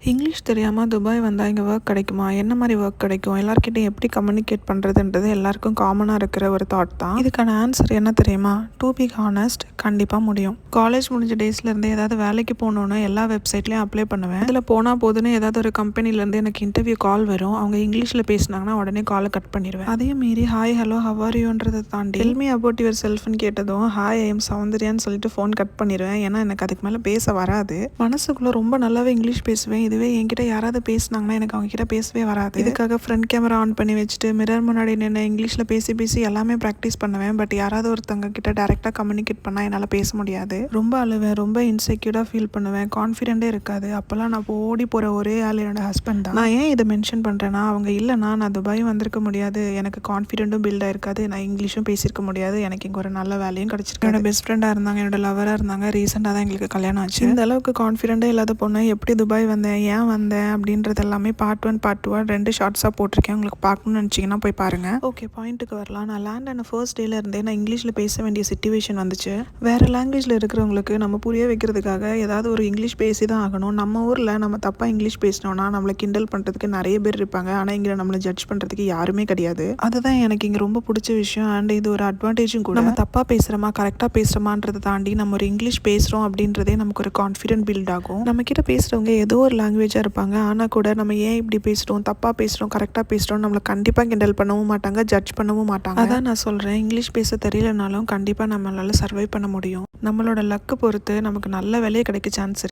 English தெரியாமல் Dubai வந்தால் இங்கே ஒர்க் கிடைக்குமா? என்ன மாதிரி ஒர்க் கிடைக்கும்? எல்லார்கிட்டையும் எப்படி கம்யூனிகேட் பண்ணுறதுன்றது எல்லாருக்கும் காமனாக இருக்கிற ஒரு தாட் தான். இதுக்கான ஆன்சர் என்ன தெரியுமா? டு பி ஹானஸ்ட், கண்டிப்பாக முடியும். காலேஜ் முடிஞ்ச டேஸ்லேருந்து ஏதாவது வேலைக்கு போகணுன்னு எல்லா வெப்சைட்லேயும் அப்ளை பண்ணுவேன். அதில் போனால் போதுன்னு ஏதாவது ஒரு கம்பெனிலேருந்து எனக்கு இன்டர்வியூ கால் வரும். அவங்க இங்கிலீஷில் பேசினாங்கன்னா உடனே காலை கட் பண்ணிடுவேன். அதையும் மீறி ஹாய் ஹலோ ஹவ் ஆர் யூன்றதை தாண்டி டெல் மீ அபவுட் யுவர் செல்ஃப்னு கேட்டதும் ஹாய் ஐ எம் சௌந்தர்யான்னு சொல்லிட்டு ஃபோன் கட் பண்ணிடுவேன். ஏன்னா எனக்கு அதுக்கு மேலே பேச வராது. மனசுக்குள்ளே ரொம்ப நல்லாவே இங்கிலீஷ் பேசுவேன். இதுவே என்கிட்ட யாராவது பேசினாங்கன்னா எனக்கு அவங்க கிட்ட பேசவே வராது. இதுக்காக ஃப்ரண்ட் கேமரா ஆன் பண்ணி வச்சுட்டு மிரர் முன்னாடி நின்று இங்கிலீஷில் பேசி எல்லாமே ப்ராக்டிஸ் பண்ணுவேன். பட் யாராவது ஒருத்தவங்க கிட்ட டேரெக்டாக கம்யூனிகேட் பண்ணால் என்னால் பேச முடியாது. ரொம்ப அழுவேன், ரொம்ப இன்செக்யூர்டாக ஃபீல் பண்ணுவேன், கான்ஃபிடென்ட்டே இருக்காது. அப்போல்லாம் நான் ஓடி போகிற ஒரே ஆள் என்னோட ஹஸ்பண்ட் தான். நான் ஏன் இதை மென்ஷன் பண்ணுறேன்னா, அவங்க இல்லைனா நான் துபாய் வந்திருக்க முடியாது, எனக்கு கான்ஃபிடென்ட்டும் பில்ட் ஆயிருக்காது, நான் இங்கிலீஷும் பேசியிருக்க முடியாது, எனக்கு இங்கே ஒரு நல்ல வேலையும் கிடச்சிருக்கு. என்னோட பெஸ்ட் ஃப்ரெண்டாக இருந்தாங்க, என்னோட லவராக இருந்தாங்க. ரீசெண்டாக தான் எங்களுக்கு கல்யாணம் ஆச்சு. இந்த அளவுக்கு கான்ஃபிடென்ட்டே இல்லாத பொண்ணு எப்படி துபாய் வந்தேன், ஏன் வந்தேன் அப்படின்றது எல்லாமே பார்ட் 1 பார்ட் 2 2 ஷார்ட்ஸாக போட்டிருக்கேன். உங்களுக்கு பார்க்கணும்னு நினச்சிங்கன்னா போய் பாருங்கள். ஓகே, பாயிண்ட்டுக்கு வரலாம். நான் லேண்ட் ஆன ஃபர்ஸ்ட் டேல இருந்தே நான் இங்கிலீஷில் பேச வேண்டிய சிச்சுவேஷன் வந்துச்சு. வேறு லாங்குவேஜில் இருக்கிறவங்களுக்கு நம்ம புரிய வைக்கிறதுக்காக ஏதாவது ஒரு இங்கிலீஷ் பேசி தான் ஆகணும். நம்ம ஊரில் நம்ம தப்பாக இங்கிலீஷ் பேசினோன்னா நம்மளை கிண்டல் பண்ணுறதுக்கு நிறைய பேர் இருப்பாங்க. ஆனால் இங்கே நம்மளை ஜட்ஜ் பண்ணுறதுக்கு யாருமே கிடையாது. அதுதான் எனக்கு இங்கே ரொம்ப பிடிச்ச விஷயம். அண்ட் இது ஒரு அட்வான்டேஜும் கூட. நம்ம தப்பாக பேசுகிறோமா கரெக்டாக பேசுகிறோமான்றதை தாண்டி நம்ம ஒரு இங்கிலீஷ் பேசுகிறோம் அப்படின்றதே நமக்கு ஒரு கான்ஃபிடென்ட் பில்ட் ஆகும். நம்ம கிட்ட பேசுகிறவங்க ஏதோ ஒரு லாங்குவேஜாக இருப்பாங்க. ஆனால் கூட நம்ம ஏன் இப்படி பேசுகிறோம், தப்பாக பேசுகிறோம், கரெக்டாக பேசுகிறோம், நம்மளை கண்டிப்பாக கிண்டல் பண்ணவும் மாட்டாங்க, ஜட்ஜ் பண்ணவும் மாட்டாங்க. அதான் நான் சொல்கிறேன், இங்கிலீஷ் பேச தெரியலனாலும் கண்டிப்பாக நம்மளால் சர்வை பண்ண முடியும். நம்மளோட லக்கு பொறுத்து நமக்கு நல்ல வேலையே கிடைக்க சான்ஸ் இருக்குது.